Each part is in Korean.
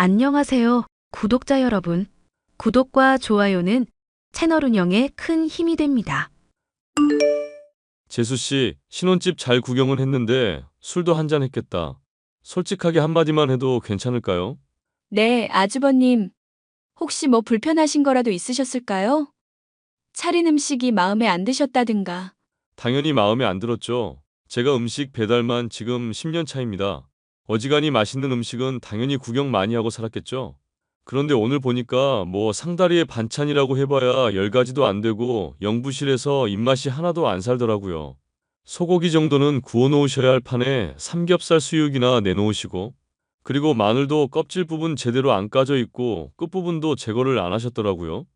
안녕하세요, 구독자 여러분. 구독과 좋아요는 채널 운영에 큰 힘이 됩니다. 재수 씨, 신혼집 잘 구경은 했는데 술도 한잔 했겠다. 솔직하게 한마디만 해도 괜찮을까요? 네, 아주버님. 혹시 뭐 불편하신 거라도 있으셨을까요? 차린 음식이 마음에 안 드셨다든가. 당연히 마음에 안 들었죠. 제가 음식 배달만 지금 10년 차입니다. 어지간히 맛있는 음식은 당연히 구경 많이 하고 살았겠죠. 그런데 오늘 보니까 뭐 상다리에 반찬이라고 해봐야 10가지도 안 되고 영부실에서 입맛이 하나도 안 살더라고요. 소고기 정도는 구워놓으셔야 할 판에 삼겹살 수육이나 내놓으시고, 그리고 마늘도 껍질 부분 제대로 안 까져 있고 끝부분도 제거를 안 하셨더라고요.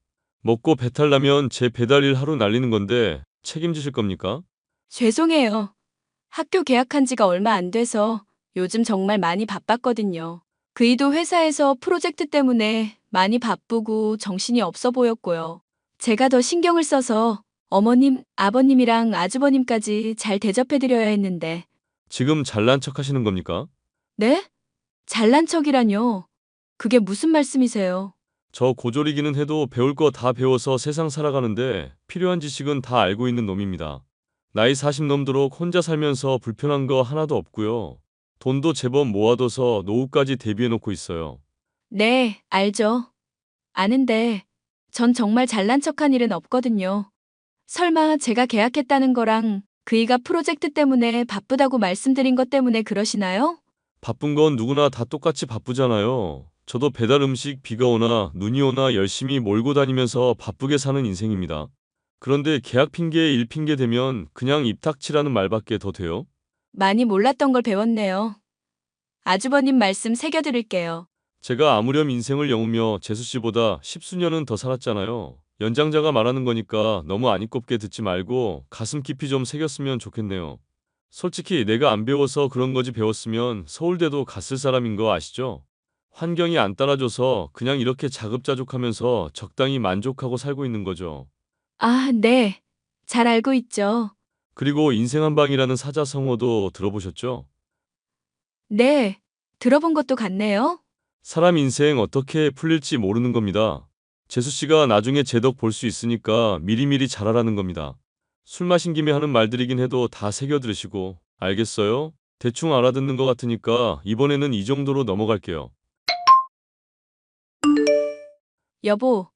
먹고 배탈 나면 제 배달일 하루 날리는 건데 책임지실 겁니까? 죄송해요. 학교 개학한 지가 얼마 안 돼서 요즘 정말 많이 바빴거든요. 그이도 회사에서 프로젝트 때문에 많이 바쁘고 정신이 없어 보였고요. 제가 더 신경을 써서 어머님, 아버님이랑 아주버님까지 잘 대접해드려야 했는데. 지금 잘난 척 하시는 겁니까? 네? 잘난 척이라뇨. 그게 무슨 말씀이세요? 저 고졸이기는 해도 배울 거 다 배워서 세상 살아가는데 필요한 지식은 다 알고 있는 놈입니다. 나이 40 넘도록 혼자 살면서 불편한 거 하나도 없고요. 돈도 제법 모아둬서 노후까지 대비해 놓고 있어요. 네, 알죠. 아는데 전 정말 잘난 척한 일은 없거든요. 설마 제가 계약했다는 거랑 그이가 프로젝트 때문에 바쁘다고 말씀드린 것 때문에 그러시나요? 바쁜 건 누구나 다 똑같이 바쁘잖아요. 저도 배달 음식 비가 오나 눈이 오나 열심히 몰고 다니면서 바쁘게 사는 인생입니다. 그런데 계약 핑계에 일 핑계 대면 그냥 입 닥치라는 말밖에 더 돼요? 많이 몰랐던 걸 배웠네요. 아주버님 말씀 새겨드릴게요. 제가 아무렴 인생을 영우며 재수 씨보다 십수년은 더 살았잖아요. 연장자가 말하는 거니까 너무 안 이꼽게 듣지 말고 가슴 깊이 좀 새겼으면 좋겠네요. 솔직히 내가 안 배워서 그런 거지 배웠으면 서울대도 갔을 사람인 거 아시죠? 환경이 안 따라줘서 그냥 이렇게 자급자족하면서 적당히 만족하고 살고 있는 거죠. 아, 네. 잘 알고 있죠. 그리고 인생 한 방이라는 사자성어도 들어보셨죠? 네. 들어본 것도 같네요. 사람 인생 어떻게 풀릴지 모르는 겁니다. 재수 씨가 나중에 제 덕 볼 수 있으니까 미리미리 잘하라는 겁니다. 술 마신 김에 하는 말들이긴 해도 다 새겨 들으시고, 알겠어요? 대충 알아듣는 것 같으니까 이번에는 이 정도로 넘어갈게요. 여보,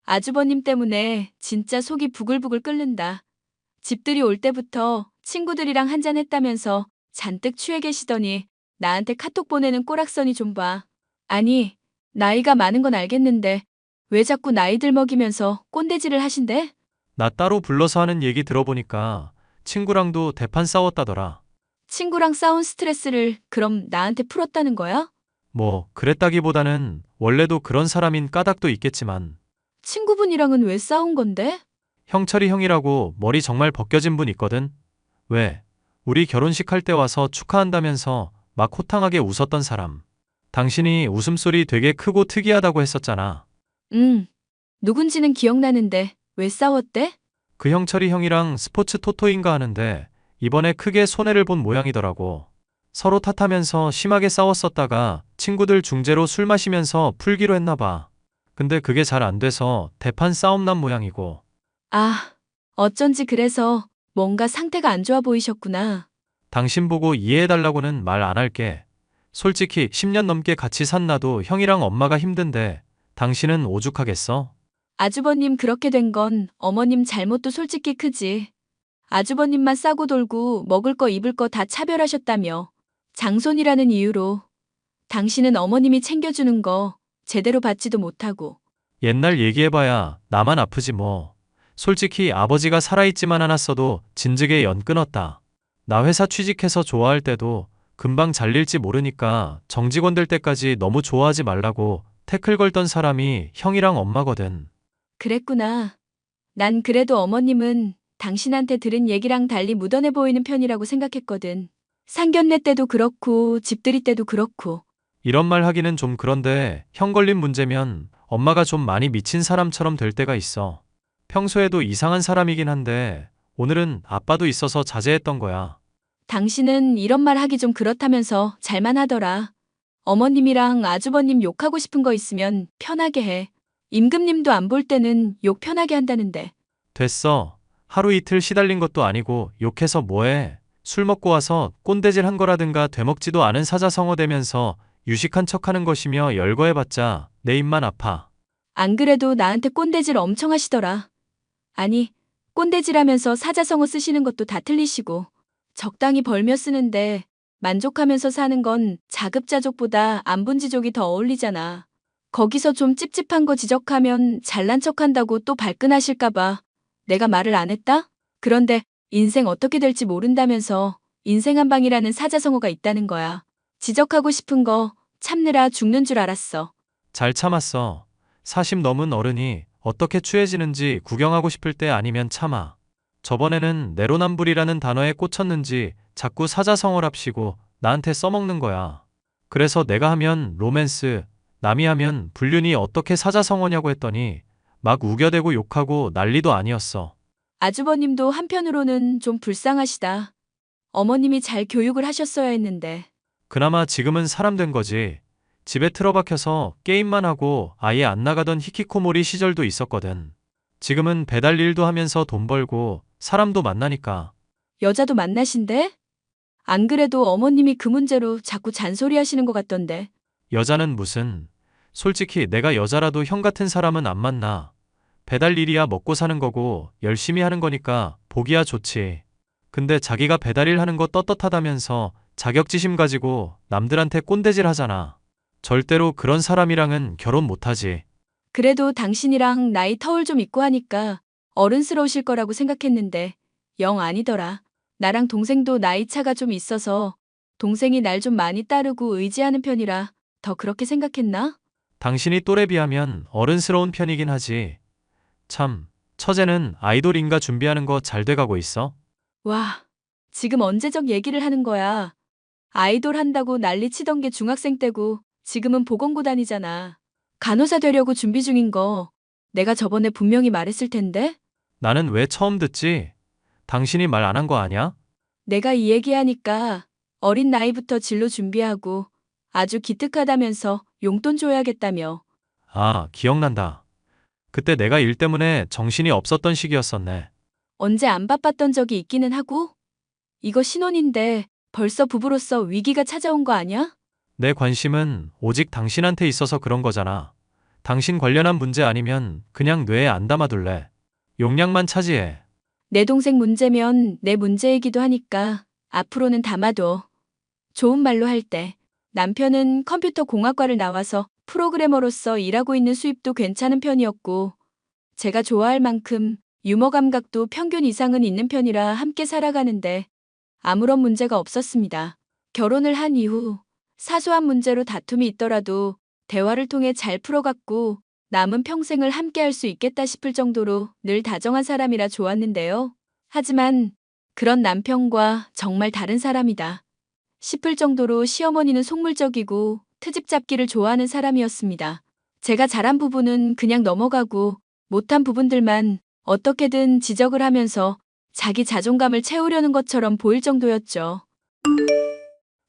아주버님 때문에 진짜 속이 부글부글 끓는다. 집들이 올 때부터 친구들이랑 한잔 했다면서 잔뜩 취해 계시더니 나한테 카톡 보내는 꼬락서니 좀 봐. 아니, 나이가 많은 건 알겠는데 왜 자꾸 나이들 먹이면서 꼰대질을 하신대? 나 따로 불러서 하는 얘기 들어보니까 친구랑도 대판 싸웠다더라. 친구랑 싸운 스트레스를 그럼 나한테 풀었다는 거야? 뭐, 그랬다기보다는 원래도 그런 사람인 까닭도 있겠지만, 친구분이랑은 왜 싸운 건데? 형철이 형이라고 머리 정말 벗겨진 분 있거든? 왜? 우리 결혼식 할 때 와서 축하한다면서 막 호탕하게 웃었던 사람. 당신이 웃음소리 되게 크고 특이하다고 했었잖아. 누군지는 기억나는데 왜 싸웠대? 그 형철이 형이랑 스포츠 토토인가 하는데 이번에 크게 손해를 본 모양이더라고. 서로 탓하면서 심하게 싸웠었다가 친구들 중재로 술 마시면서 풀기로 했나 봐. 근데 그게 잘 안 돼서 대판 싸움 난 모양이고. 아, 어쩐지 그래서 뭔가 상태가 안 좋아 보이셨구나. 당신 보고 이해해달라고는 말 안 할게. 솔직히 10년 넘게 같이 산 나도 형이랑 엄마가 힘든데 당신은 오죽하겠어? 아주버님 그렇게 된 건 어머님 잘못도 솔직히 크지. 아주버님만 싸고 돌고 먹을 거 입을 거 다 차별하셨다며. 장손이라는 이유로 당신은 어머님이 챙겨주는 거 제대로 받지도 못하고. 옛날 얘기해봐야 나만 아프지 뭐. 솔직히 아버지가 살아있지만 않았어도 진즉에 연 끊었다. 나 회사 취직해서 좋아할 때도 금방 잘릴지 모르니까 정직원 될 때까지 너무 좋아하지 말라고 태클 걸던 사람이 형이랑 엄마거든. 그랬구나. 난 그래도 어머님은 당신한테 들은 얘기랑 달리 무던해 보이는 편이라고 생각했거든. 상견례 때도 그렇고 집들이 때도 그렇고. 이런 말 하기는 좀 그런데 형 걸린 문제면 엄마가 좀 많이 미친 사람처럼 될 때가 있어. 평소에도 이상한 사람이긴 한데 오늘은 아빠도 있어서 자제했던 거야. 당신은 이런 말 하기 좀 그렇다면서 잘만 하더라. 어머님이랑 아주버님 욕하고 싶은 거 있으면 편하게 해. 임금님도 안 볼 때는 욕 편하게 한다는데. 됐어. 하루 이틀 시달린 것도 아니고 욕해서 뭐해. 술 먹고 와서 꼰대질 한 거라든가 되먹지도 않은 사자성어 대면서 유식한 척하는 것이며 열거해봤자 내 입만 아파. 안 그래도 나한테 꼰대질 엄청 하시더라. 아니, 꼰대질하면서 사자성어 쓰시는 것도 다 틀리시고 적당히 벌며 쓰는데 만족하면서 사는 건 자급자족보다 안분지족이 더 어울리잖아. 거기서 좀 찝찝한 거 지적하면 잘난 척한다고 또 발끈하실까봐 내가 말을 안 했다? 그런데 인생 어떻게 될지 모른다면서 인생 한 방이라는 사자성어가 있다는 거야. 지적하고 싶은 거 참느라 죽는 줄 알았어. 잘 참았어. 40 넘은 어른이 어떻게 취해지는지 구경하고 싶을 때 아니면 참아. 저번에는 내로남불이라는 단어에 꽂혔는지 자꾸 사자성어랍시고 나한테 써먹는 거야. 그래서 내가 하면 로맨스, 남이 하면 불륜이 어떻게 사자성어냐고 했더니 막 우겨대고 욕하고 난리도 아니었어. 아주버님도 한편으로는 좀 불쌍하시다. 어머님이 잘 교육을 하셨어야 했는데. 그나마 지금은 사람 된 거지. 집에 틀어박혀서 게임만 하고 아예 안 나가던 히키코모리 시절도 있었거든. 지금은 배달 일도 하면서 돈 벌고 사람도 만나니까. 여자도 만나신대? 안 그래도 어머님이 그 문제로 자꾸 잔소리 하시는 것 같던데. 여자는 무슨. 솔직히 내가 여자라도 형 같은 사람은 안 만나. 배달 일이야 먹고 사는 거고 열심히 하는 거니까 보기야 좋지. 근데 자기가 배달일 하는 거 떳떳하다면서 자격지심 가지고 남들한테 꼰대질 하잖아. 절대로 그런 사람이랑은 결혼 못하지. 그래도 당신이랑 나이 터울 좀 있고 하니까 어른스러우실 거라고 생각했는데 영 아니더라. 나랑 동생도 나이 차가 좀 있어서 동생이 날 좀 많이 따르고 의지하는 편이라 더 그렇게 생각했나? 당신이 또래 비하면 어른스러운 편이긴 하지. 참, 처제는 아이돌인가 준비하는 거 잘 돼가고 있어? 와, 지금 언제적 얘기를 하는 거야. 아이돌 한다고 난리 치던 게 중학생 때고 지금은 보건고 다니잖아. 간호사 되려고 준비 중인 거 내가 저번에 분명히 말했을 텐데? 나는 왜 처음 듣지? 당신이 말 안 한 거 아냐? 내가 이 얘기하니까 어린 나이부터 진로 준비하고 아주 기특하다면서 용돈 줘야겠다며. 아, 기억난다. 그때 내가 일 때문에 정신이 없었던 시기였었네. 언제 안 바빴던 적이 있기는 하고? 이거 신혼인데 벌써 부부로서 위기가 찾아온 거 아니야? 내 관심은 오직 당신한테 있어서 그런 거잖아. 당신 관련한 문제 아니면 그냥 뇌에 안 담아둘래. 용량만 차지해. 내 동생 문제면 내 문제이기도 하니까 앞으로는 담아둬. 좋은 말로 할 때 남편은 컴퓨터 공학과를 나와서 프로그래머로서 일하고 있는 수입도 괜찮은 편이었고 제가 좋아할 만큼 유머 감각도 평균 이상은 있는 편이라 함께 살아가는데 아무런 문제가 없었습니다. 결혼을 한 이후 사소한 문제로 다툼이 있더라도 대화를 통해 잘 풀어갔고 남은 평생을 함께 할 수 있겠다 싶을 정도로 늘 다정한 사람이라 좋았는데요. 하지만 그런 남편과 정말 다른 사람이다 싶을 정도로 시어머니는 속물적이고 트집 잡기를 좋아하는 사람이었습니다. 제가 잘한 부분은 그냥 넘어가고 못한 부분들만 어떻게든 지적을 하면서 자기 자존감을 채우려는 것처럼 보일 정도였죠.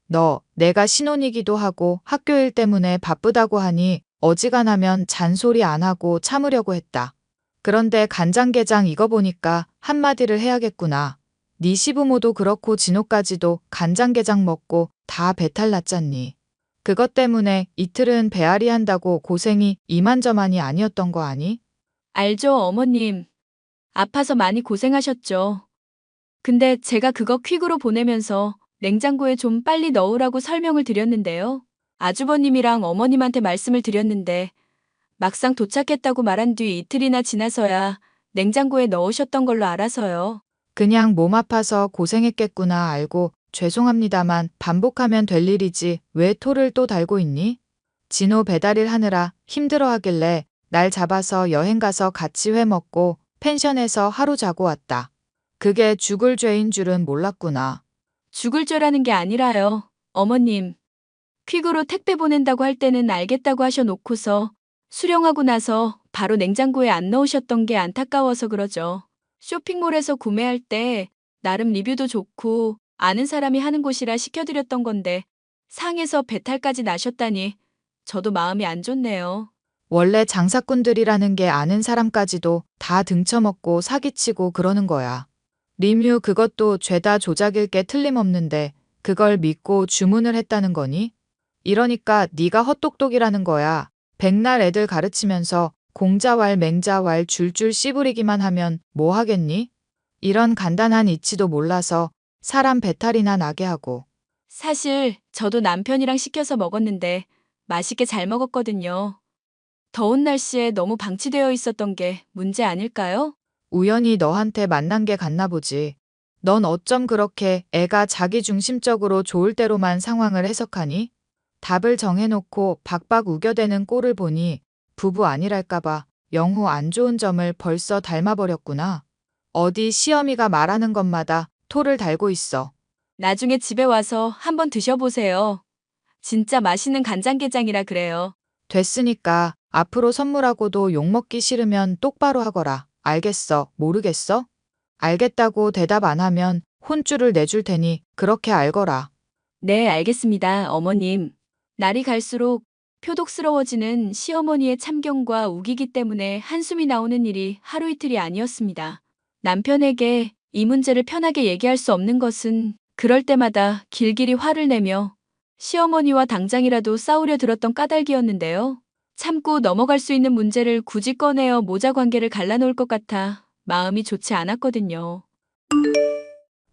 너, 내가 신혼이기도 하고 학교 일 때문에 바쁘다고 하니 어지간하면 잔소리 안 하고 참으려고 했다. 그런데 간장게장 이거 보니까 한마디를 해야겠구나. 네 시부모도 그렇고 진호까지도 간장게장 먹고 다 배탈 났잖니. 그것 때문에 이틀은 배앓이 한다고 고생이 이만저만이 아니었던 거 아니? 알죠, 어머님. 아파서 많이 고생하셨죠. 근데 제가 그거 퀵으로 보내면서 냉장고에 좀 빨리 넣으라고 설명을 드렸는데요. 아주버님이랑 어머님한테 말씀을 드렸는데 막상 도착했다고 말한 뒤 이틀이나 지나서야 냉장고에 넣으셨던 걸로 알아서요. 그냥 몸 아파서 고생했겠구나 알고 죄송합니다만 반복하면 될 일이지 왜 토를 또 달고 있니? 진호 배달일 하느라 힘들어 하길래 날 잡아서 여행 가서 같이 회 먹고 펜션에서 하루 자고 왔다. 그게 죽을 죄인 줄은 몰랐구나. 죽을 죄라는 게 아니라요. 어머님. 퀵으로 택배 보낸다고 할 때는 알겠다고 하셔놓고서 수령하고 나서 바로 냉장고에 안 넣으셨던 게 안타까워서 그러죠. 쇼핑몰에서 구매할 때 나름 리뷰도 좋고 아는 사람이 하는 곳이라 시켜드렸던 건데 상해서 배탈까지 나셨다니 저도 마음이 안 좋네요. 원래 장사꾼들이라는 게 아는 사람까지도 다 등쳐먹고 사기치고 그러는 거야. 리뮤 그것도 죄다 조작일 게 틀림없는데 그걸 믿고 주문을 했다는 거니? 이러니까 네가 헛똑똑이라는 거야. 백날 애들 가르치면서 공자왈 맹자왈 줄줄 씨부리기만 하면 뭐 하겠니? 이런 간단한 이치도 몰라서 사람 배탈이나 나게 하고. 사실 저도 남편이랑 시켜서 먹었는데 맛있게 잘 먹었거든요. 더운 날씨에 너무 방치되어 있었던 게 문제 아닐까요? 우연히 너한테 만난 게 같나 보지. 넌 어쩜 그렇게 애가 자기중심적으로 좋을 대로만 상황을 해석하니? 답을 정해놓고 박박 우겨대는 꼴을 보니 부부 아니랄까봐 영호 안 좋은 점을 벌써 닮아버렸구나. 어디 시어미가 말하는 것마다 토를 달고 있어. 나중에 집에 와서 한번 드셔보세요. 진짜 맛있는 간장게장이라 그래요. 됐으니까 앞으로 선물하고도 욕먹기 싫으면 똑바로 하거라. 알겠어? 모르겠어? 알겠다고 대답 안 하면 혼쭐을 내줄 테니 그렇게 알거라. 네, 알겠습니다, 어머님. 날이 갈수록 표독스러워지는 시어머니의 참견과 우기기 때문에 한숨이 나오는 일이 하루 이틀이 아니었습니다. 남편에게 이 문제를 편하게 얘기할 수 없는 것은 그럴 때마다 길길이 화를 내며 시어머니와 당장이라도 싸우려 들었던 까닭이었는데요. 참고 넘어갈 수 있는 문제를 굳이 꺼내어 모자 관계를 갈라놓을 것 같아 마음이 좋지 않았거든요.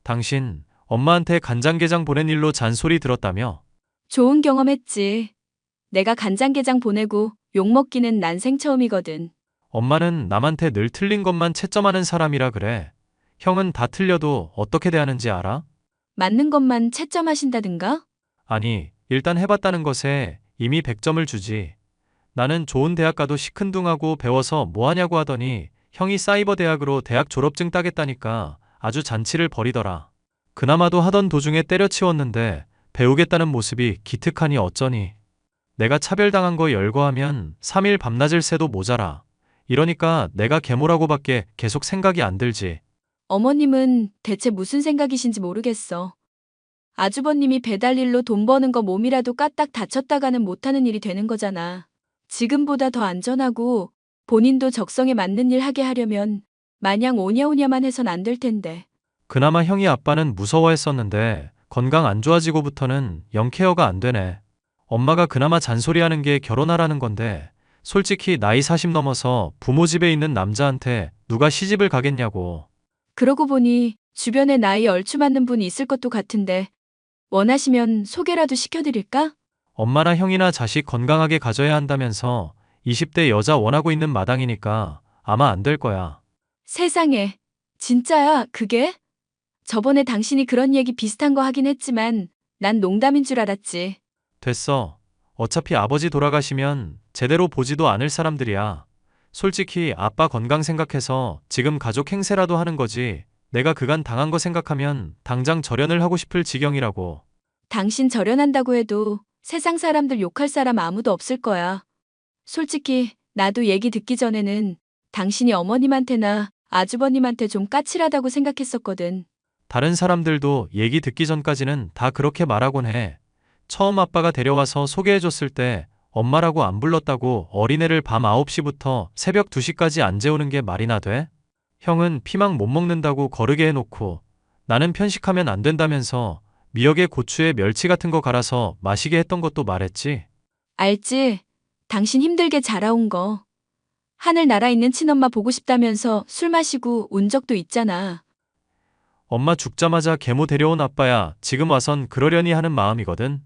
당신 엄마한테 간장게장 보낸 일로 잔소리 들었다며? 좋은 경험했지. 내가 간장게장 보내고 욕먹기는 난생 처음이거든. 엄마는 남한테 늘 틀린 것만 채점하는 사람이라 그래. 형은 다 틀려도 어떻게 대하는지 알아? 맞는 것만 채점하신다든가? 아니, 일단 해봤다는 것에 이미 100점을 주지. 나는 좋은 대학 가도 시큰둥하고 배워서 뭐하냐고 하더니 형이 사이버 대학으로 대학 졸업증 따겠다니까 아주 잔치를 벌이더라. 그나마도 하던 도중에 때려치웠는데 배우겠다는 모습이 기특하니 어쩌니. 내가 차별당한 거 열거하면 3일 밤낮을 새도 모자라. 이러니까 내가 계모라고밖에 계속 생각이 안 들지. 어머님은 대체 무슨 생각이신지 모르겠어. 아주버님이 배달일로 돈 버는 거 몸이라도 까딱 다쳤다가는 못하는 일이 되는 거잖아. 지금보다 더 안전하고 본인도 적성에 맞는 일 하게 하려면 마냥 오냐오냐만 해선 안 될 텐데. 그나마 형이 아빠는 무서워했었는데 건강 안 좋아지고부터는 영 케어가 안 되네. 엄마가 그나마 잔소리하는 게 결혼하라는 건데 솔직히 나이 40 넘어서 부모 집에 있는 남자한테 누가 시집을 가겠냐고. 그러고 보니 주변에 나이 얼추 맞는 분이 있을 것도 같은데 원하시면 소개라도 시켜드릴까? 엄마나 형이나 자식 건강하게 가져야 한다면서 20대 여자 원하고 있는 마당이니까 아마 안 될 거야. 세상에, 진짜야, 그게? 저번에 당신이 그런 얘기 비슷한 거 하긴 했지만 난 농담인 줄 알았지. 됐어. 어차피 아버지 돌아가시면 제대로 보지도 않을 사람들이야. 솔직히 아빠 건강 생각해서 지금 가족 행세라도 하는 거지. 내가 그간 당한 거 생각하면 당장 절연을 하고 싶을 지경이라고. 당신 절연한다고 해도 세상 사람들 욕할 사람 아무도 없을 거야. 솔직히 나도 얘기 듣기 전에는 당신이 어머님한테나 아주버님한테 좀 까칠하다고 생각했었거든. 다른 사람들도 얘기 듣기 전까지는 다 그렇게 말하곤 해. 처음 아빠가 데려와서 소개해줬을 때 엄마라고 안 불렀다고 어린애를 밤 9시부터 새벽 2시까지 안 재우는 게 말이나 돼? 형은 피망 못 먹는다고 거르게 해놓고 나는 편식하면 안 된다면서 미역에 고추에 멸치 같은 거 갈아서 마시게 했던 것도 말했지. 알지? 당신 힘들게 자라온 거. 하늘 날아 있는 친엄마 보고 싶다면서 술 마시고 운 적도 있잖아. 엄마 죽자마자 계모 데려온 아빠야 지금 와선 그러려니 하는 마음이거든.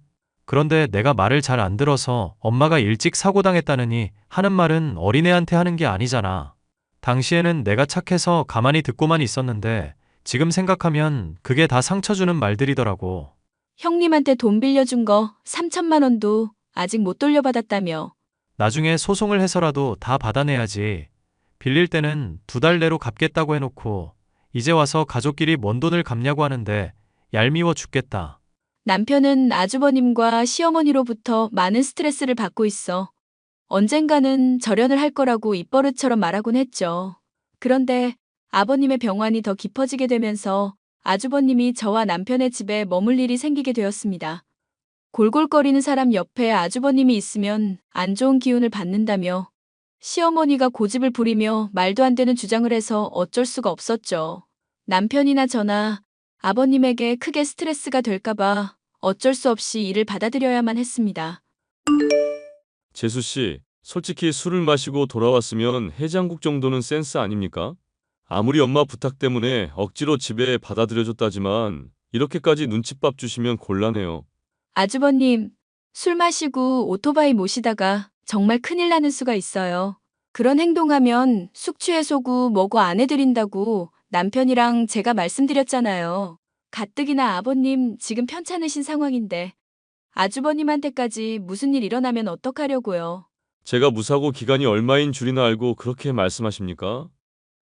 그런데 내가 말을 잘 안 들어서 엄마가 일찍 사고당했다느니 하는 말은 어린애한테 하는 게 아니잖아. 당시에는 내가 착해서 가만히 듣고만 있었는데 지금 생각하면 그게 다 상처 주는 말들이더라고. 형님한테 돈 빌려준 거 3천만 원도 아직 못 돌려받았다며. 나중에 소송을 해서라도 다 받아내야지. 빌릴 때는 2달 내로 갚겠다고 해놓고 이제 와서 가족끼리 뭔 돈을 갚냐고 하는데 얄미워 죽겠다. 남편은 아주버님과 시어머니로부터 많은 스트레스를 받고 있어. 언젠가는 절연을 할 거라고 입버릇처럼 말하곤 했죠. 그런데 아버님의 병환이 더 깊어지게 되면서 아주버님이 저와 남편의 집에 머물 일이 생기게 되었습니다. 골골거리는 사람 옆에 아주버님이 있으면 안 좋은 기운을 받는다며 시어머니가 고집을 부리며 말도 안 되는 주장을 해서 어쩔 수가 없었죠. 남편이나 저나 아버님에게 크게 스트레스가 될까봐 어쩔 수 없이 일을 받아들여야만 했습니다. 재수 씨, 솔직히 술을 마시고 돌아왔으면 해장국 정도는 센스 아닙니까? 아무리 엄마 부탁 때문에 억지로 집에 받아들여줬다지만 이렇게까지 눈칫밥 주시면 곤란해요. 아주버님, 술 마시고 오토바이 모시다가 정말 큰일 나는 수가 있어요. 그런 행동하면 숙취해소고 뭐고 안 해드린다고 남편이랑 제가 말씀드렸잖아요. 가뜩이나 아버님 지금 편찮으신 상황인데 아주버님한테까지 무슨 일 일어나면 어떡하려고요. 제가 무사고 기간이 얼마인 줄이나 알고 그렇게 말씀하십니까?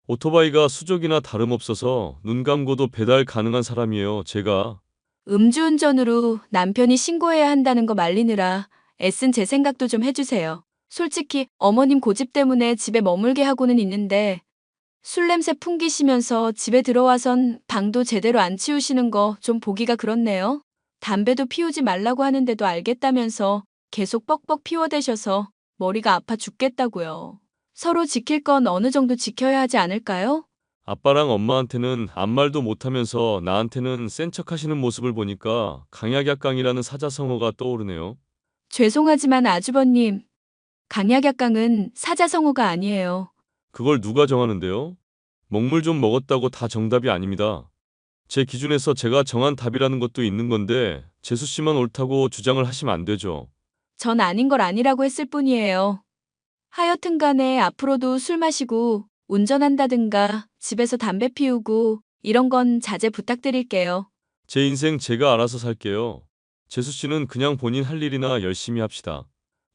오토바이가 수족이나 다름없어서 눈 감고도 배달 가능한 사람이에요, 제가. 음주운전으로 남편이 신고해야 한다는 거 말리느라 애쓴 제 생각도 좀 해주세요. 솔직히 어머님 고집 때문에 집에 머물게 하고는 있는데 술 냄새 풍기시면서 집에 들어와선 방도 제대로 안 치우시는 거 좀 보기가 그렇네요. 담배도 피우지 말라고 하는데도 알겠다면서 계속 뻑뻑 피워대셔서 머리가 아파 죽겠다고요. 서로 지킬 건 어느 정도 지켜야 하지 않을까요? 아빠랑 엄마한테는 아무 말도 못하면서 나한테는 센 척 하시는 모습을 보니까 강약약강이라는 사자성어가 떠오르네요. 죄송하지만 아주버님, 강약약강은 사자성어가 아니에요. 그걸 누가 정하는데요? 먹물 좀 먹었다고 다 정답이 아닙니다. 제 기준에서 제가 정한 답이라는 것도 있는 건데 재수 씨만 옳다고 주장을 하시면 안 되죠. 전 아닌 걸 아니라고 했을 뿐이에요. 하여튼 간에 앞으로도 술 마시고 운전한다든가 집에서 담배 피우고 이런 건 자제 부탁드릴게요. 제 인생 제가 알아서 살게요. 재수 씨는 그냥 본인 할 일이나 열심히 합시다.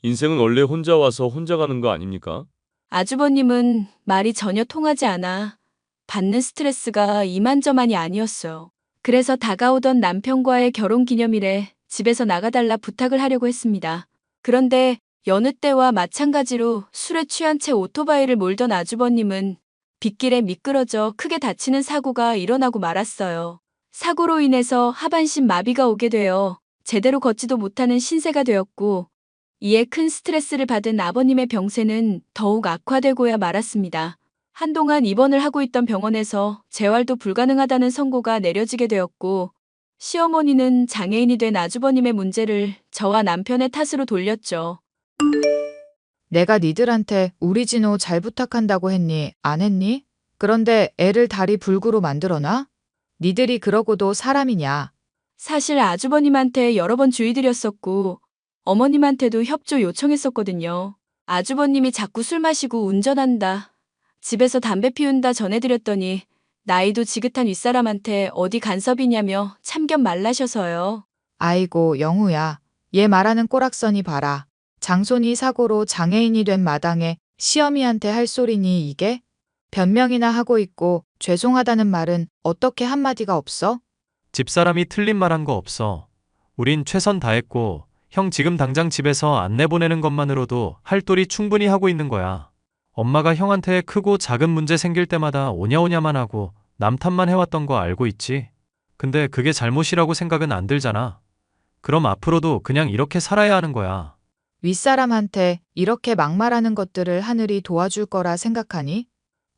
인생은 원래 혼자 와서 혼자 가는 거 아닙니까? 아주버님은 말이 전혀 통하지 않아 받는 스트레스가 이만저만이 아니었어요. 그래서 다가오던 남편과의 결혼 기념일에 집에서 나가달라 부탁을 하려고 했습니다. 그런데 여느 때와 마찬가지로 술에 취한 채 오토바이를 몰던 아주버님은 빗길에 미끄러져 크게 다치는 사고가 일어나고 말았어요. 사고로 인해서 하반신 마비가 오게 되어 제대로 걷지도 못하는 신세가 되었고 이에 큰 스트레스를 받은 아버님의 병세는 더욱 악화되고야 말았습니다. 한동안 입원을 하고 있던 병원에서 재활도 불가능하다는 선고가 내려지게 되었고 시어머니는 장애인이 된 아주버님의 문제를 저와 남편의 탓으로 돌렸죠. 내가 니들한테 우리 진호 잘 부탁한다고 했니? 안 했니? 그런데 애를 다리 불구로 만들어놔? 니들이 그러고도 사람이냐? 사실 아주버님한테 여러 번 주의드렸었고 어머님한테도 협조 요청했었거든요. 아주버님이 자꾸 술 마시고 운전한다. 집에서 담배 피운다 전해드렸더니 나이도 지긋한 윗사람한테 어디 간섭이냐며 참견 말라셔서요. 아이고 영우야. 얘 말하는 꼬락서니 봐라. 장손이 사고로 장애인이 된 마당에 시어미한테 할 소리니 이게? 변명이나 하고 있고 죄송하다는 말은 어떻게 한마디가 없어? 집사람이 틀린 말 한 거 없어. 우린 최선 다했고 형 지금 당장 집에서 안 내보내는 것만으로도 할 도리 충분히 하고 있는 거야. 엄마가 형한테 크고 작은 문제 생길 때마다 오냐오냐만 하고 남 탓만 해왔던 거 알고 있지? 근데 그게 잘못이라고 생각은 안 들잖아. 그럼 앞으로도 그냥 이렇게 살아야 하는 거야. 윗사람한테 이렇게 막말하는 것들을 하늘이 도와줄 거라 생각하니?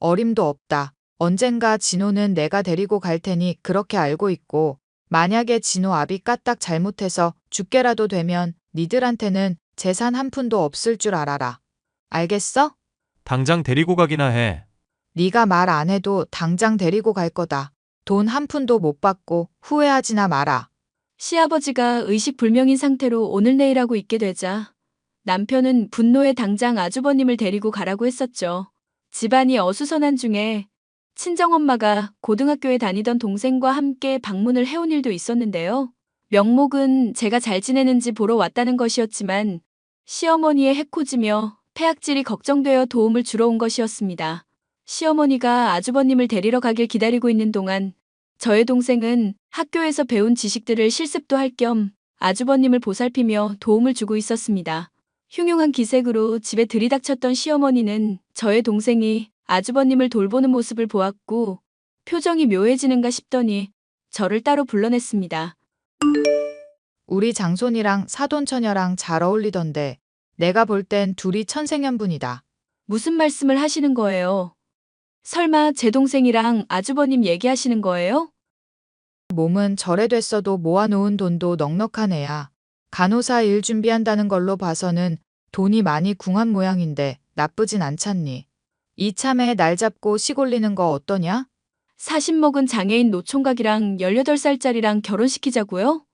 어림도 없다. 언젠가 진호는 내가 데리고 갈 테니 그렇게 알고 있고 만약에 진호 아비 까딱 잘못해서 죽게라도 되면 니들한테는 재산 한 푼도 없을 줄 알아라. 알겠어? 당장 데리고 가기나 해. 네가 말 안 해도 당장 데리고 갈 거다. 돈 한 푼도 못 받고 후회하지나 마라. 시아버지가 의식불명인 상태로 오늘 내일 하고 있게 되자 남편은 분노에 당장 아주버님을 데리고 가라고 했었죠. 집안이 어수선한 중에 친정엄마가 고등학교에 다니던 동생과 함께 방문을 해온 일도 있었는데요. 명목은 제가 잘 지내는지 보러 왔다는 것이었지만 시어머니의 해코지며 폐악질이 걱정되어 도움을 주러 온 것이었습니다. 시어머니가 아주버님을 데리러 가길 기다리고 있는 동안 저의 동생은 학교에서 배운 지식들을 실습도 할 겸 아주버님을 보살피며 도움을 주고 있었습니다. 흉흉한 기색으로 집에 들이닥쳤던 시어머니는 저의 동생이 아주버님을 돌보는 모습을 보았고 표정이 묘해지는가 싶더니 저를 따로 불러냈습니다. 우리 장손이랑 사돈처녀랑 잘 어울리던데 내가 볼 땐 둘이 천생연분이다. 무슨 말씀을 하시는 거예요? 설마 제 동생이랑 아주버님 얘기하시는 거예요? 몸은 절에됐어도 모아놓은 돈도 넉넉한 애야. 간호사 일 준비한다는 걸로 봐서는 돈이 많이 궁한 모양인데 나쁘진 않잖니. 이참에 날 잡고 시골리는 거 어떠냐? 40 먹은 장애인 노총각이랑 18살짜리랑 결혼시키자고요?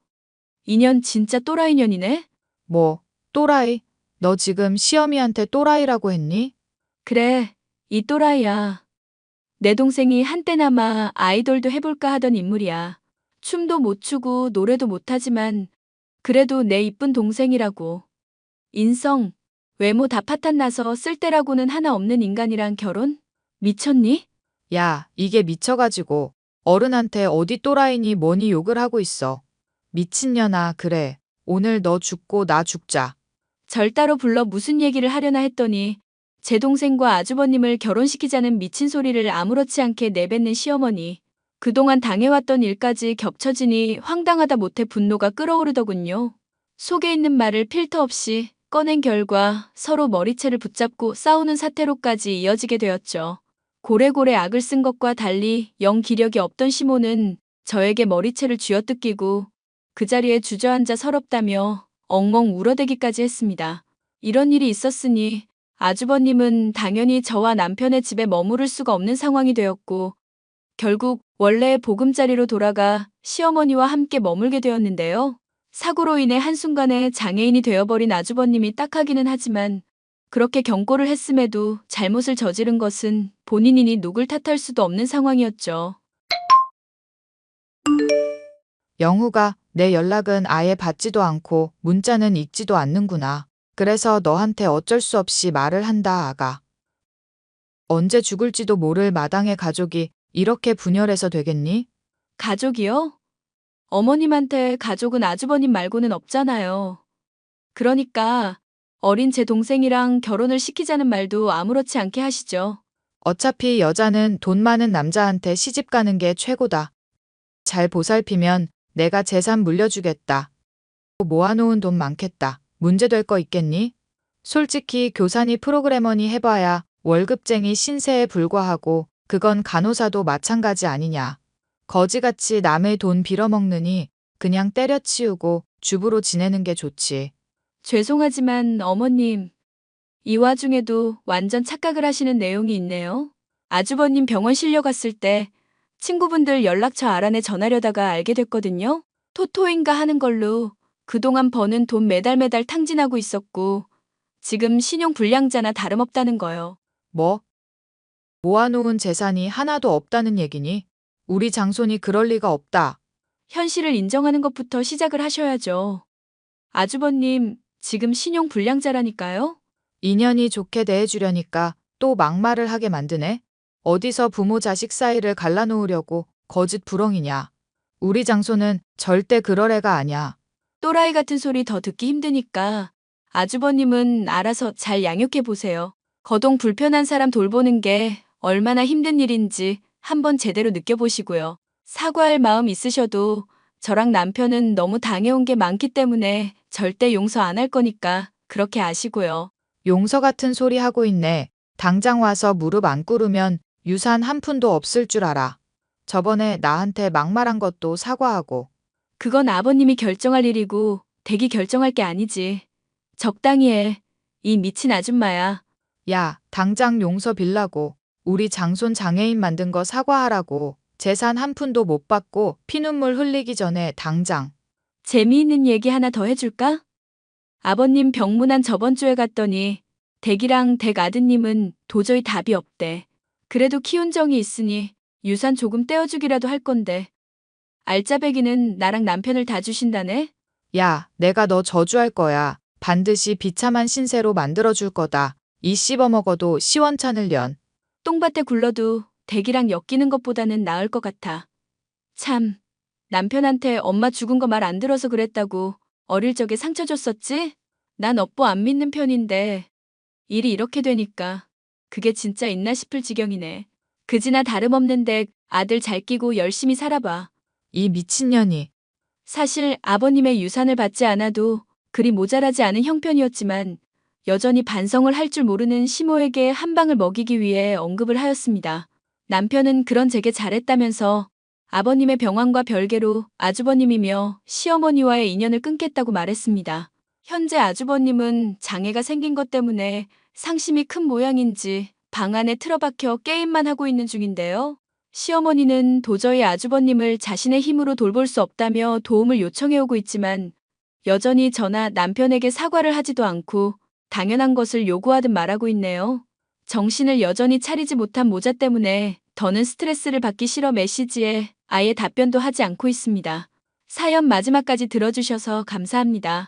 인연 진짜 또라이년이네? 뭐, 또라이? 너 지금 시어미한테 또라이라고 했니? 그래, 이 또라이야. 내 동생이 한때나마 아이돌도 해볼까 하던 인물이야. 춤도 못 추고 노래도 못하지만 그래도 내 이쁜 동생이라고. 인성, 외모 다 파탄나서 쓸데라고는 하나 없는 인간이랑 결혼? 미쳤니? 야, 이게 미쳐가지고 어른한테 어디 또라이니 뭐니 욕을 하고 있어. 미친년아, 그래. 오늘 너 죽고 나 죽자. 절 따로 불러 무슨 얘기를 하려나 했더니 제 동생과 아주버님을 결혼시키자는 미친 소리를 아무렇지 않게 내뱉는 시어머니. 그동안 당해왔던 일까지 겹쳐지니 황당하다 못해 분노가 끓어오르더군요. 속에 있는 말을 필터 없이 꺼낸 결과 서로 머리채를 붙잡고 싸우는 사태로까지 이어지게 되었죠. 고래고래 악을 쓴 것과 달리 영 기력이 없던 시모는 저에게 머리채를 쥐어뜯기고 그 자리에 주저앉아 서럽다며 엉엉 울어대기까지 했습니다. 이런 일이 있었으니 아주버님은 당연히 저와 남편의 집에 머무를 수가 없는 상황이 되었고 결국 원래의 보금자리로 돌아가 시어머니와 함께 머물게 되었는데요. 사고로 인해 한순간에 장애인이 되어버린 아주버님이 딱하기는 하지만 그렇게 경고를 했음에도 잘못을 저지른 것은 본인이니 누굴 탓할 수도 없는 상황이었죠. 영우가 내 연락은 아예 받지도 않고 문자는 읽지도 않는구나. 그래서 너한테 어쩔 수 없이 말을 한다, 아가. 언제 죽을지도 모를 마당의 가족이 이렇게 분열해서 되겠니? 가족이요? 어머님한테 가족은 아주버님 말고는 없잖아요. 그러니까 어린 제 동생이랑 결혼을 시키자는 말도 아무렇지 않게 하시죠. 어차피 여자는 돈 많은 남자한테 시집 가는 게 최고다. 잘 보살피면 내가 재산 물려주겠다. 모아놓은 돈 많겠다. 문제될 거 있겠니? 솔직히 교사니 프로그래머니 해봐야 월급쟁이 신세에 불과하고 그건 간호사도 마찬가지 아니냐. 거지같이 남의 돈 빌어먹느니 그냥 때려치우고 주부로 지내는 게 좋지. 죄송하지만 어머님, 이 와중에도 완전 착각을 하시는 내용이 있네요. 아주버님 병원 실려갔을 때 친구분들 연락처 알아내 전하려다가 알게 됐거든요. 토토인가 하는 걸로 그동안 버는 돈 매달 탕진하고 있었고 지금 신용 불량자나 다름없다는 거요. 뭐? 모아놓은 재산이 하나도 없다는 얘기니? 우리 장손이 그럴 리가 없다. 현실을 인정하는 것부터 시작을 하셔야죠. 아주버님, 지금 신용 불량자라니까요? 인연이 좋게 대해주려니까 또 막말을 하게 만드네. 어디서 부모 자식 사이를 갈라놓으려고 거짓 부렁이냐. 우리 장손은 절대 그럴 애가 아냐. 또라이 같은 소리 더 듣기 힘드니까 아주버님은 알아서 잘 양육해 보세요. 거동 불편한 사람 돌보는 게 얼마나 힘든 일인지 한번 제대로 느껴보시고요. 사과할 마음 있으셔도 저랑 남편은 너무 당해온 게 많기 때문에 절대 용서 안 할 거니까 그렇게 아시고요. 용서 같은 소리 하고 있네. 당장 와서 무릎 안 꿇으면 유산 한 푼도 없을 줄 알아. 저번에 나한테 막말한 것도 사과하고. 그건 아버님이 결정할 일이고 댁이 결정할 게 아니지. 적당히 해. 이 미친 아줌마야. 야, 당장 용서 빌라고. 우리 장손 장애인 만든 거 사과하라고. 재산 한 푼도 못 받고 피눈물 흘리기 전에 당장. 재미있는 얘기 하나 더 해줄까? 아버님 병문안 저번 주에 갔더니 댁이랑 댁 아드님은 도저히 답이 없대. 그래도 키운 정이 있으니 유산 조금 떼어주기라도 할 건데. 알짜배기는 나랑 남편을 다 주신다네? 야, 내가 너 저주할 거야. 반드시 비참한 신세로 만들어줄 거다. 이 씹어먹어도 시원찮을 년. 똥밭에 굴러도 댁이랑 엮이는 것보다는 나을 것 같아. 참, 남편한테 엄마 죽은 거 말 안 들어서 그랬다고 어릴 적에 상처 줬었지? 난 업보 안 믿는 편인데 일이 이렇게 되니까 그게 진짜 있나 싶을 지경이네. 그지나 다름없는 데 아들 잘 끼고 열심히 살아봐. 이 미친년이. 사실 아버님의 유산을 받지 않아도 그리 모자라지 않은 형편이었지만 여전히 반성을 할 줄 모르는 시모에게 한 방을 먹이기 위해 언급을 하였습니다. 남편은 그런 제게 잘했다면서 아버님의 병환과 별개로 아주버님이며 시어머니와의 인연을 끊겠다고 말했습니다. 현재 아주버님은 장애가 생긴 것 때문에 상심이 큰 모양인지 방 안에 틀어박혀 게임만 하고 있는 중인데요. 시어머니는 도저히 아주버님을 자신의 힘으로 돌볼 수 없다며 도움을 요청해오고 있지만 여전히 저나 남편에게 사과를 하지도 않고 당연한 것을 요구하듯 말하고 있네요. 정신을 여전히 차리지 못한 모자 때문에 더는 스트레스를 받기 싫어 메시지에 아예 답변도 하지 않고 있습니다. 사연 마지막까지 들어주셔서 감사합니다.